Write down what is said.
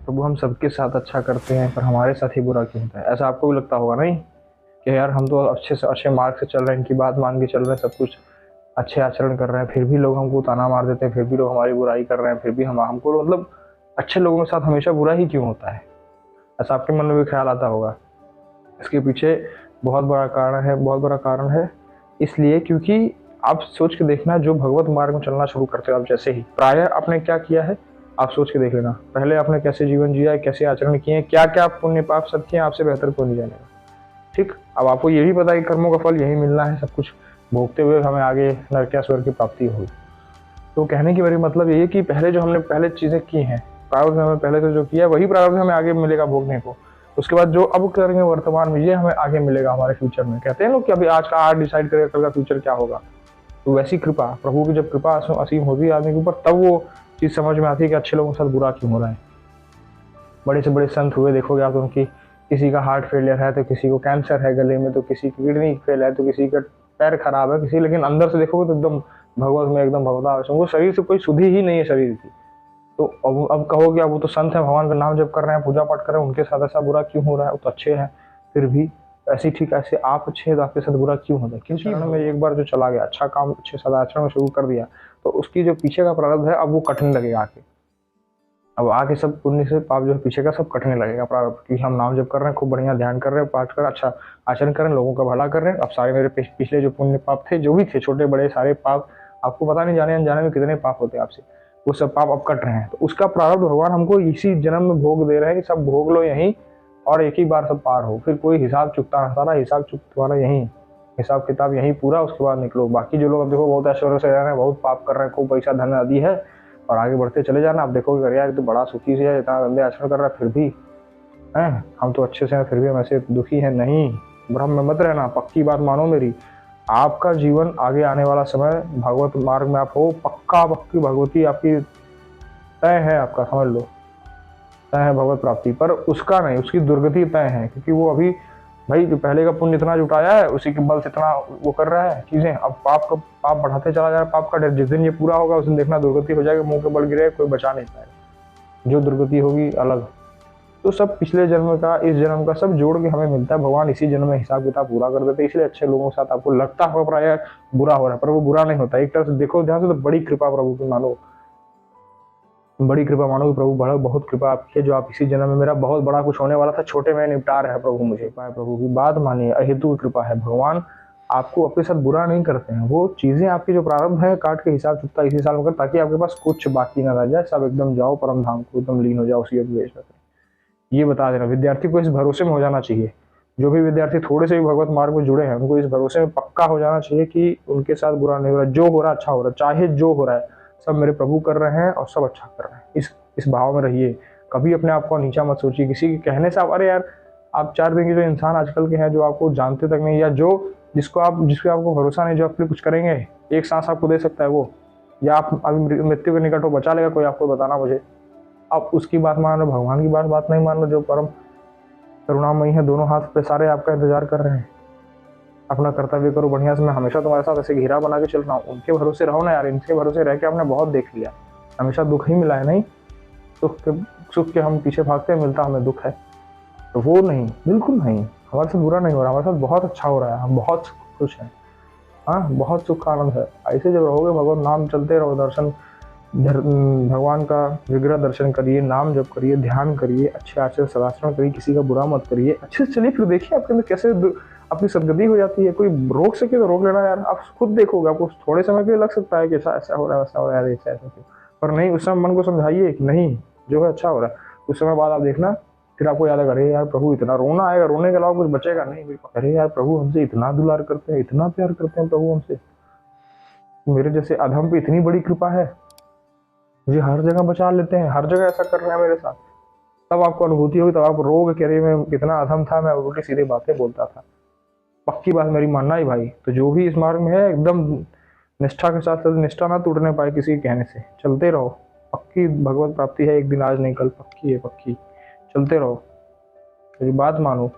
प्रभु हम सबके साथ अच्छा करते हैं पर हमारे साथ ही बुरा क्यों होता है? ऐसा आपको भी लगता होगा नहीं कि यार हम तो अच्छे से अच्छे मार्ग से चल रहे हैं, इनकी बात मान के चल रहे हैं, सब कुछ अच्छे आचरण कर रहे हैं, फिर भी लोग हमको ताना मार देते हैं, फिर भी लोग हमारी बुराई कर रहे हैं, फिर भी हम हमको मतलब अच्छे लोगों के साथ हमेशा बुरा ही क्यों होता है? ऐसा आपके मन में भी ख्याल आता होगा। इसके पीछे बहुत बड़ा कारण है। इसलिए क्योंकि आप सोच के देखना, जो भगवत मार्ग में चलना शुरू करते हो आप जैसे ही, प्रायः आपने क्या किया है आप सोच के देख लेना। पहले आपने कैसे जीवन जिया है, कैसे आचरण किए हैं, क्या क्या पुण्य पाप सब किए, आपसे बेहतर कोई नहीं जानेगा। ठीक, अब आपको ये भी पता है कि कर्मों का फल यही मिलना है, सब कुछ भोगते हुए हमें आगे नरक या स्वर्ग की प्राप्ति होगी। तो कहने की मेरी मतलब ये है कि पहले जो हमने पहले चीज़ें की हैं, प्रारब्ध हमें पहले से जो किया वही प्रारब्ध हमें आगे मिलेगा भोगने को। उसके बाद जो अब करेंगे वर्तमान में, ये हमें आगे मिलेगा हमारे फ्यूचर में। कहते हैं लोग कि अभी आज का आज डिसाइड करेगा कल का फ्यूचर क्या होगा। तो वैसी कृपा, प्रभु की जब कृपा असीम होती है आदमी के ऊपर, तब वो चीज़ समझ में आती है कि अच्छे लोगों के साथ बुरा क्यों हो रहा है। बड़े से बड़े संत हुए देखोगे आप, उनकी किसी का हार्ट फेलियर है तो किसी को कैंसर है गले में, तो किसी की किडनी फेल है, तो किसी का पैर खराब है, किसी, लेकिन अंदर से देखोगे तो एकदम भगवत में एकदम भगवता, उनको शरीर से कोई सुधि ही नहीं है शरीर की। तो अब कहोगे अब वो तो संत है, भगवान का नाम जप कर रहे हैं, पूजा पाठ कर रहे हैं, उनके साथ ऐसा बुरा क्यों हो रहा है? वो तो अच्छे हैं फिर भी। ऐसे ठीक, ऐसे आप अच्छे हैं तो आपके साथ बुरा क्यों होता है? क्योंकि शरण में एक बार जो चला गया, अच्छा काम अच्छे सदाचरण में शुरू कर दिया, तो उसकी जो पीछे का प्रारब्ध है अब वो कटने लगेगा आके। अब आके सब पुण्य से पाप जो पीछे का सब कटने लगेगा प्रारब्ध, क्योंकि हम नाम जप कर रहे हैं, खूब बढ़िया ध्यान कर रहे हैं, पाठ कर अच्छा आचरण कर रहे हैं, लोगों का भला कर रहे हैं। अब सारे मेरे पिछले जो पुण्य पाप थे, जो भी थे छोटे बड़े सारे पाप, आपको पता नहीं जाने अनजाने में कितने पाप होते हैं आपसे, वो सब पाप अब कट रहे हैं। तो उसका प्रारब्ध भगवान हमको इसी जन्म में भोग दे रहे हैं कि सब भोग लो यहीं और एक ही बार सब पार हो, फिर कोई हिसाब चुकता, सारा हिसाब चुक तुम्हारा यहीं, हिसाब किताब यहीं पूरा, उसके बाद निकलो। बाकी जो लोग अब देखो बहुत ऐश्वर्य से रह रहे हैं, बहुत पाप कर रहे हैं, खूब पैसा धन आदि है और आगे बढ़ते चले जाना, आप देखोगे यार तो बड़ा सुखी से है, इतना गंदे आचरण कर रहा है, फिर भी हैं हम तो अच्छे से हैं, फिर भी हम ऐसे दुखी हैं। नहीं, भ्रम में मत रहना, पक्की बात मानो मेरी। आपका जीवन आगे आने वाला समय भगवत मार्ग में आप हो, पक्का पक्की भगवती आपकी तय है, आपका समझ लो तय है भगवत प्राप्ति। पर उसका नहीं, उसकी दुर्गति तय है, क्योंकि वो अभी भाई जो पहले का पुण्य इतना जुटाया है, उसी के बल से इतना वो कर रहा है चीजें। अब पाप बढ़ाते चला जा रहा है, पाप का जिस दिन ये पूरा होगा उस दिन देखना दुर्गति हो जाएगा, मुंह के बल गिरे कोई बचा नहीं पाएगा, जो दुर्गति होगी अलग। तो सब पिछले जन्म का इस जन्म का सब जोड़ के हमें मिलता है, भगवान इसी जन्म में हिसाब किताब पूरा कर देते हैं। इसलिए अच्छे लोगों के साथ आपको लगता होगा प्राय बुरा हो रहा है, पर वो बुरा नहीं होता। एक तरह से देखो ध्यान से तो बड़ी कृपा प्रभु की मानो, बड़ी कृपा मानो कि प्रभु बड़ा बहुत कृपा आपकी है, जो आप इसी जन्म में, मेरा बहुत बड़ा कुछ होने वाला था, छोटे में निपटा रहे हैं प्रभु मुझे। प्रभु की बात मानिए, अहेतु कृपा है। भगवान आपको अपने साथ बुरा नहीं करते हैं, वो चीजें आपकी जो प्रारब्ध है काट के हिसाब चुकता इसी साल में कर, ताकि आपके पास कुछ बाकी ना रह जाए, सब एकदम जाओ परम धाम को, एकदम लीन हो जाओ उसी उपदेश में। ये बता देना विद्यार्थी को, इस भरोसे में हो जाना चाहिए, जो भी विद्यार्थी थोड़े से भी भगवत मार्ग में जुड़े हैं उनको इस भरोसे में पक्का हो जाना चाहिए कि उनके साथ बुरा नहीं हो रहा, जो हो रहा अच्छा हो रहा है, चाहे जो हो रहा है सब मेरे प्रभु कर रहे हैं और सब अच्छा कर रहे हैं। इस भाव में रहिए, कभी अपने आप को नीचा मत सोचिए। किसी के कहने से आप, अरे यार आप 4 दिन के जो इंसान आजकल के हैं जो आपको जानते तक नहीं, या जो जिसको आपको भरोसा नहीं, जो आपके लिए कुछ करेंगे, एक सांस आपको दे सकता है वो, या आप अभी मृत्यु के निकट हो, बचा लेगा कोई, आपको बताना मुझे। आप उसकी बात मान लो, भगवान की बात नहीं मान लो, जो परम करुणामयी है, दोनों हाथ पे सारे आपका इंतजार कर रहे हैं। अपना कर्तव्य करो बढ़िया से, मैं हमेशा तुम्हारे साथ ऐसे घेरा बना के चल रहा हूँ, उनके भरोसे रहो ना यार। इनके भरोसे रह के आपने बहुत देख लिया, हमेशा दुख ही मिला है, नहीं सुख के हम पीछे भागते हैं, मिलता हमें दुख है। तो वो नहीं, बिल्कुल नहीं, हमारे साथ बुरा नहीं हो रहा, हमारे साथ बहुत अच्छा हो रहा है, हम बहुत खुश हैं। हाँ, बहुत सुख का आनंद है। ऐसे जब रहोगे, भगवान नाम चलते रहो, दर्शन भगवान का विग्रह दर्शन करिए, नाम जप करिए, ध्यान करिए, अच्छे आचरण सदाचरण करिए, किसी का बुरा मत करिए, अच्छे से चलिए, फिर देखिए आपके अंदर कैसे अपनी सदगति हो जाती है। कोई रोक सके तो रोक लेना यार, आप खुद देखोगे, आपको थोड़े समय के लिए लग सकता है कि ऐसा हो रहा है, वैसा हो रहा है, ऐसा क्यों, पर नहीं, उस समय मन को समझाइए कि नहीं, जो है अच्छा हो रहा है। कुछ समय बाद आप देखना, फिर आपको याद आएगा, अरे यार प्रभु इतना, रोना आएगा, रोने के अलावा कुछ बचेगा नहीं। अरे यार प्रभु हमसे इतना दुलार करते हैं, इतना प्यार करते हैं प्रभु हमसे, मेरे जैसे अधम पे इतनी बड़ी कृपा है, मुझे हर जगह बचा लेते हैं, हर जगह ऐसा कर रहे हैं मेरे साथ। तब आपको अनुभूति होगी, तब आप रोग के, अरे मैं कितना अधम था, मैं उल्टी सीधी बातें बोलता था। पक्की बात मेरी मानना ही भाई। तो जो भी इस मार्ग में है, एकदम निष्ठा के साथ निष्ठा ना टूटने पाए किसी के कहने से, चलते रहो, पक्की भगवत प्राप्ति है, एक दिन आज नहीं कल, पक्की है, पक्की, चलते रहो, मेरी बात मानो।